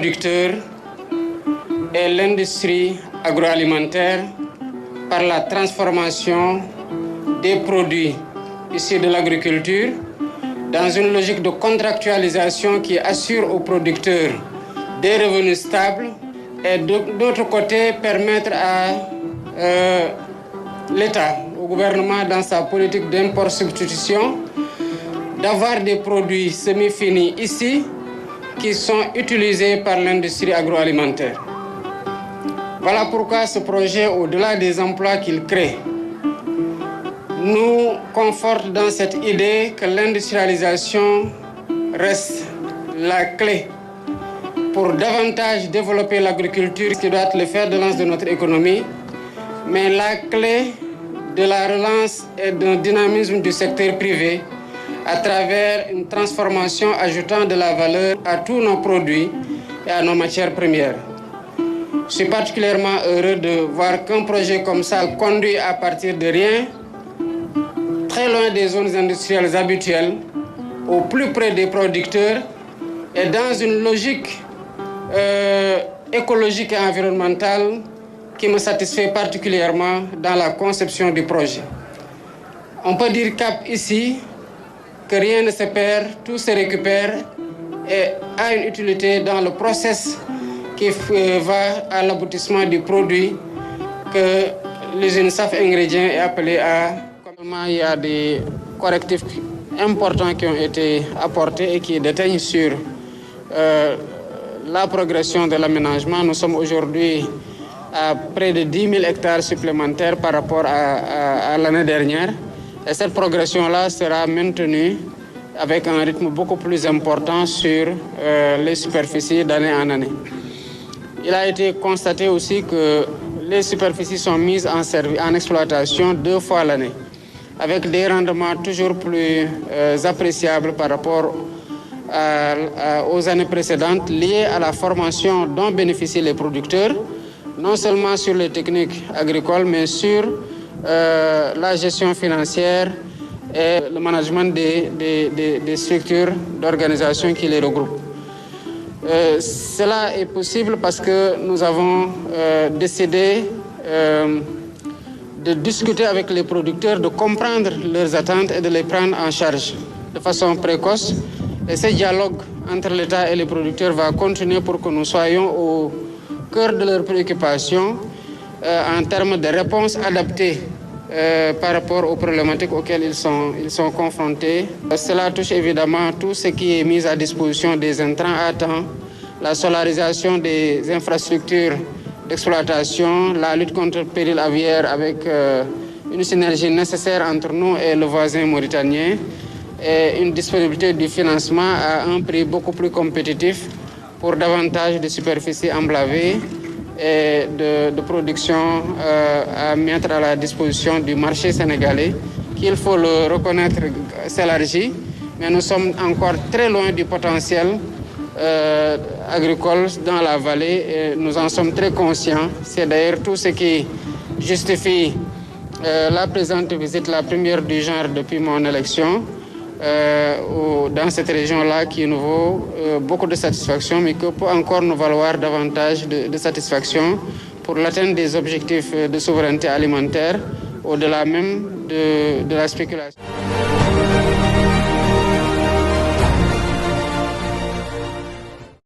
producteurs et l'industrie agroalimentaire par la transformation des produits issus de l'agriculture dans une logique de contractualisation qui assure aux producteurs des revenus stables et d'autre côté permettre à l'État, au gouvernement dans sa politique d'import-substitution d'avoir des produits semi-finis ici qui sont utilisés par l'industrie agroalimentaire. Voilà pourquoi ce projet, au-delà des emplois qu'il crée, nous conforte dans cette idée que l'industrialisation reste la clé pour davantage développer l'agriculture, qui doit être le fer de lance de notre économie, mais la clé de la relance et d'un dynamisme du secteur privé à travers une transformation ajoutant de la valeur à tous nos produits et à nos matières premières. Je suis particulièrement heureux de voir qu'un projet comme ça conduit à partir de rien, très loin des zones industrielles habituelles, au plus près des producteurs et dans une logique écologique et environnementale qui me satisfait particulièrement dans la conception du projet. On peut dire ici que rien ne se perd, tout se récupère et a une utilité dans le process qui va à l'aboutissement du produit que l'usine SAF Ingrédients est appelée à. Il y a des correctifs importants qui ont été apportés et qui déteignent sur la progression de l'aménagement. Nous sommes aujourd'hui à près de 10 000 hectares supplémentaires par rapport à l'année dernière. Et cette progression-là sera maintenue avec un rythme beaucoup plus important sur les superficies d'année en année. Il a été constaté aussi que les superficies sont mises en exploitation 2 fois l'année, avec des rendements toujours plus appréciables par rapport aux années précédentes, liées à la formation dont bénéficient les producteurs, non seulement sur les techniques agricoles, mais sur la gestion financière et le management des structures d'organisation qui les regroupent. Cela est possible parce que nous avons décidé de discuter avec les producteurs, de comprendre leurs attentes et de les prendre en charge de façon précoce. Et ce dialogue entre l'État et les producteurs va continuer pour que nous soyons au cœur de leurs préoccupations en termes de réponses adaptées par rapport aux problématiques auxquelles ils sont confrontés. Cela touche évidemment tout ce qui est mis à disposition des intrants à temps, la solarisation des infrastructures d'exploitation, la lutte contre le péril aviaire avec une synergie nécessaire entre nous et le voisin mauritanien et une disponibilité du financement à un prix beaucoup plus compétitif pour davantage de superficies emblavées et de production à mettre à la disposition du marché sénégalais, qui, il faut le reconnaître, s'élargit, mais nous sommes encore très loin du potentiel agricole dans la vallée et nous en sommes très conscients. C'est d'ailleurs tout ce qui justifie la présente visite, la première du genre depuis mon élection, dans cette région-là qui nous vaut beaucoup de satisfaction, mais que peut encore nous valoir davantage de satisfaction pour l'atteinte des objectifs de souveraineté alimentaire, au-delà même de la spéculation.